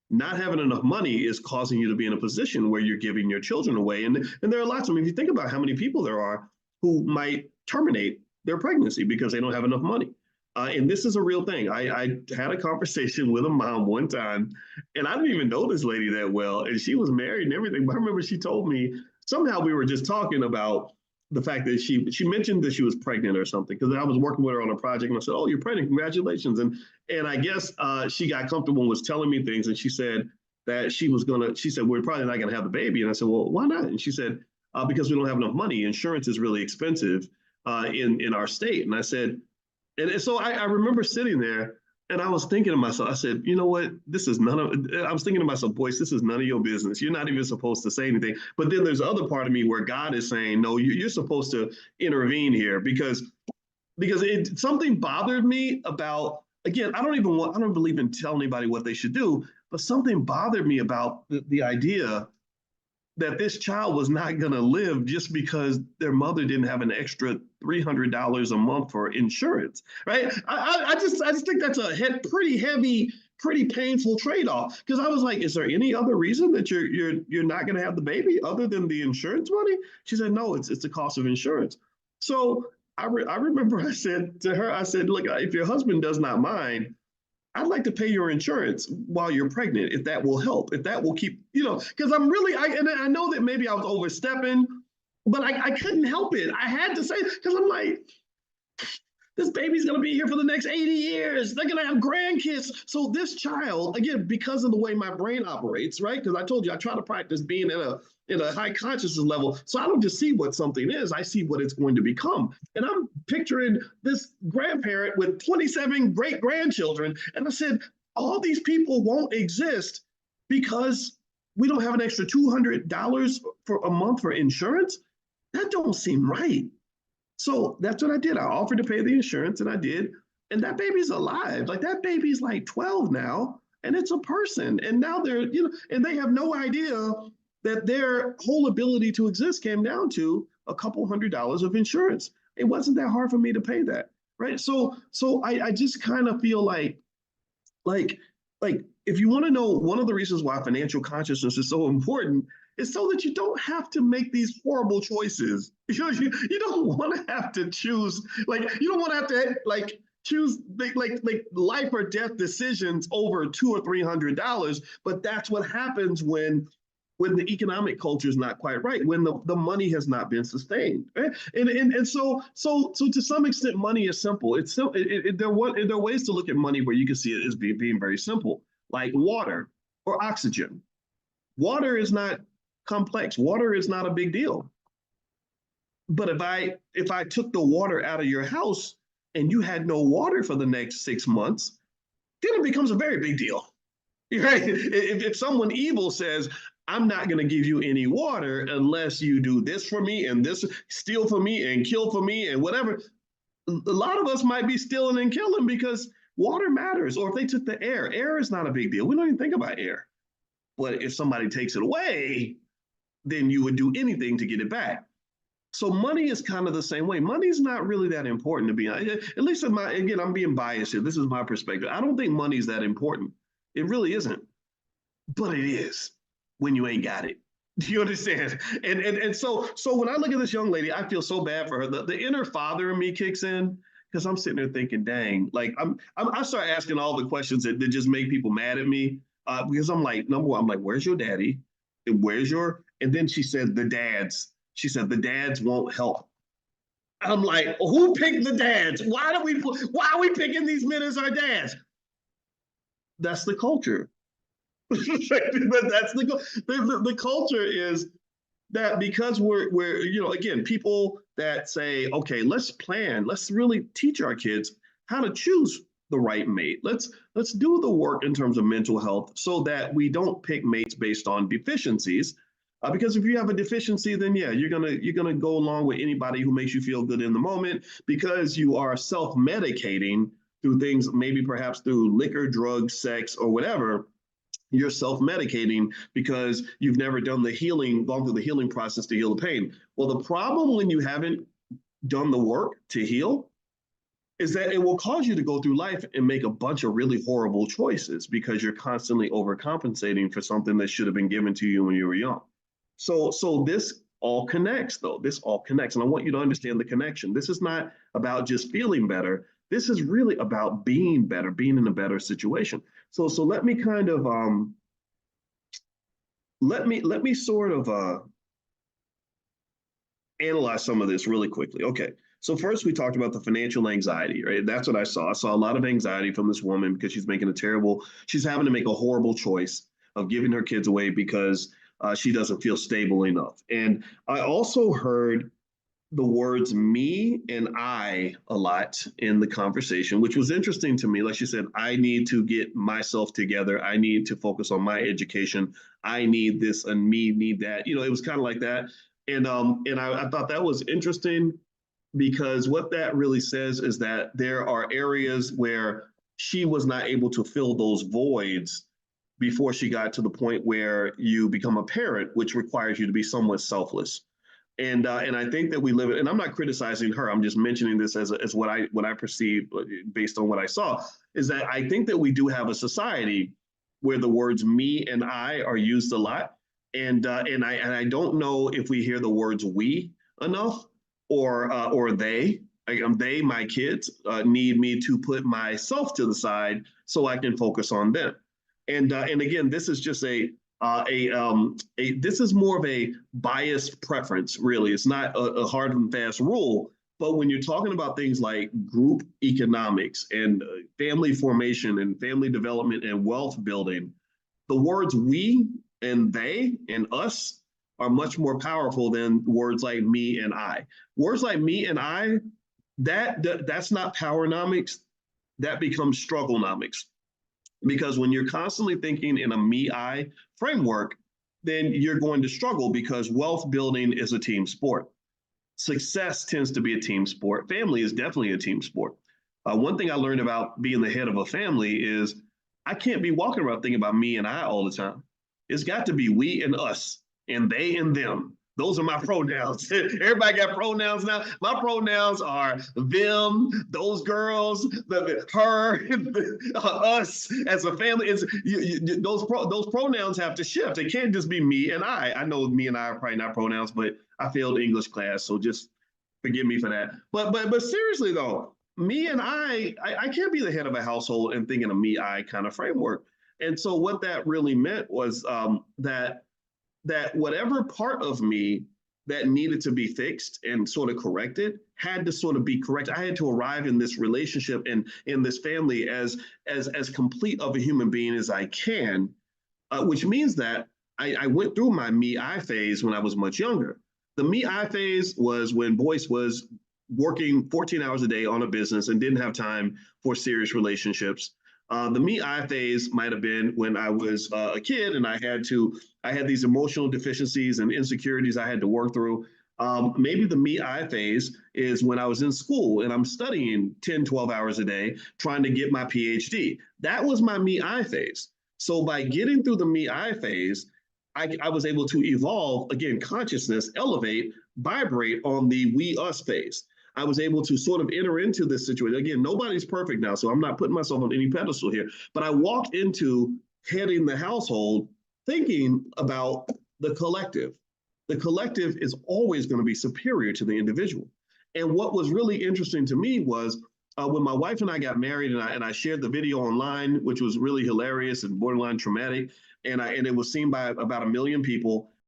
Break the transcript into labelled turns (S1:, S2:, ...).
S1: not having enough money is causing you to be in a position where you're giving your children away. And there are lots of, I mean, if you think about how many people there are who might terminate their pregnancy because they don't have enough money. And this is a real thing. I had a conversation with a mom one time, and I didn't even know this lady that well, and she was married and everything. But I remember she told me somehow we were just talking about the fact that she mentioned that she was pregnant or something because I was working with her on a project and I said, "Oh, you're pregnant! Congratulations!" And I guess she got comfortable and was telling me things, and she said that she was gonna. She said we're probably not gonna have the baby, and I said, "Well, why not?" And she said because we don't have enough money. Insurance is really expensive in our state, and I said. And so I remember sitting there and I was thinking to myself, I said, you know what? This is none of, I was thinking to myself, Boyce, this is none of your business. You're not even supposed to say anything. But then there's other part of me where God is saying, no, you're supposed to intervene here because something bothered me about, again, I don't believe in telling anybody what they should do, but something bothered me about the idea that this child was not going to live just because their mother didn't have an extra $300 a month for insurance, right? I just think that's pretty heavy, pretty painful trade-off. Because I was like, is there any other reason that you're not going to have the baby other than the insurance money? She said, no, it's the cost of insurance. So I remember I said to her, I said, look, if your husband does not mind, I'd like to pay your insurance while you're pregnant, if that will help, if that will keep, because and I know that maybe I was overstepping, but I couldn't help it. I had to say, because I'm like, this baby's going to be here for the next 80 years. They're going to have grandkids. So this child, again, because of the way my brain operates, right? Because I told you, I try to practice being in a high consciousness level. So I don't just see what something is, I see what it's going to become. And I'm picturing this grandparent with 27 great grandchildren. And I said, all these people won't exist because we don't have an extra $200 for a month for insurance. That don't seem right. So that's what I did. I offered to pay the insurance and I did. And that baby's alive. Like that baby's like 12 now and it's a person. And now they're, and they have no idea that their whole ability to exist came down to a couple $100s of insurance. It wasn't that hard for me to pay that. Right. So I just kind of feel like if you want to know one of the reasons why financial consciousness is so important is so that you don't have to make these horrible choices. You don't want to have to choose, you don't want to have to choose life or death decisions over $200 or $300. But that's what happens when the economic culture is not quite right, when the money has not been sustained. Right? And so to some extent, money is simple. It's simple. There are ways to look at money where you can see it as being very simple, like water or oxygen. Water is not complex. Water is not a big deal. But if I took the water out of your house and you had no water for the next 6 months, then it becomes a very big deal. Right? If someone evil says, I'm not going to give you any water unless you do this for me and this, steal for me and kill for me and whatever. A lot of us might be stealing and killing because water matters. Or if they took the air is not a big deal. We don't even think about air. But if somebody takes it away, then you would do anything to get it back. So money is kind of the same way. Money is not really that important to be honest. At least again, I'm being biased here. This is my perspective. I don't think money is that important. It really isn't. But it is when you ain't got it. Do you understand? And so when I look at this young lady, I feel so bad for her. The inner father in me kicks in because I'm sitting there thinking, dang, I start asking all the questions that just make people mad at me because I'm like, number one, I'm like, where's your daddy? And then she said, the dads. She said, the dads won't help. I'm like, who picked the dads? Why are we picking these men as our dads? That's the culture. That's the culture is that because we're again, people that say, okay, let's plan, let's really teach our kids how to choose the right mate. Let's do the work in terms of mental health so that we don't pick mates based on deficiencies. Because if you have a deficiency, then yeah, you're gonna go along with anybody who makes you feel good in the moment because you are self-medicating through things, maybe perhaps through liquor, drugs, sex, or whatever. You're self-medicating because you've never gone through the healing process to heal the pain. Well, the problem when you haven't done the work to heal is that it will cause you to go through life and make a bunch of really horrible choices because you're constantly overcompensating for something that should have been given to you when you were young. So this all connects, though. This all connects. And I want you to understand the connection. This is not about just feeling better. This is really about being better, being in a better situation. So let me kind of let me sort of analyze some of this really quickly. Okay. So first we talked about the financial anxiety, right? That's what I saw. I saw a lot of anxiety from this woman because she's having to make a horrible choice of giving her kids away because she doesn't feel stable enough. And I also heard the words me and I a lot in the conversation, which was interesting to me. Like she said, I need to get myself together. I need to focus on my education. I need this and me need that. It was kind of like that. And I thought that was interesting because what that really says is that there are areas where she was not able to fill those voids before she got to the point where you become a parent, which requires you to be somewhat selfless. And I think that we live, and I'm not criticizing her. I'm just mentioning this as what I perceive based on what I saw, is that I think that we do have a society where the words me and I are used a lot, and I don't know if we hear the words we enough or they. They, my kids, need me to put myself to the side so I can focus on them. And again, this is just this is more of a biased preference, really. It's not a hard and fast rule. But when you're talking about things like group economics and family formation and family development and wealth building, the words we and they and us are much more powerful than words like me and I. Words like me and I, that's not powernomics. That becomes strugglenomics. Because when you're constantly thinking in a me I framework, then you're going to struggle because wealth building is a team sport. Success tends to be a team sport. Family is definitely a team sport. One thing I learned about being the head of a family is I can't be walking around thinking about me and I all the time. It's got to be we and us and they and them. Those are my pronouns. Everybody got pronouns now. My pronouns are them, those girls, her, us as a family. Those pronouns have to shift. It can't just be me and I. I know me and I are probably not pronouns, but I failed English class, so just forgive me for that. But seriously though, me and I can't be the head of a household and thinking a me I kind of framework. And so what that really meant was that whatever part of me that needed to be fixed and sort of corrected had to sort of be correct. I had to arrive in this relationship and in this family as complete of a human being as I can, which means that I went through my me I phase when I was much younger. The me I phase was when Boyce was working 14 hours a day on a business and didn't have time for serious relationships. The me I phase might have been when I was a kid and I had these emotional deficiencies and insecurities I had to work through. Maybe the me I phase is when I was in school and I'm studying 10, 12 hours a day trying to get my PhD. That was my me I phase. So by getting through the me I phase, I was able to evolve, again, consciousness, elevate, vibrate on the we us phase. I was able to sort of enter into this situation. Again, nobody's perfect now, so I'm not putting myself on any pedestal here, but I walked into heading the household thinking about the collective. The collective is always going to be superior to the individual. And what was really interesting to me was when my wife and I got married and I shared the video online, which was really hilarious and borderline traumatic, and it was seen by about 1 million people.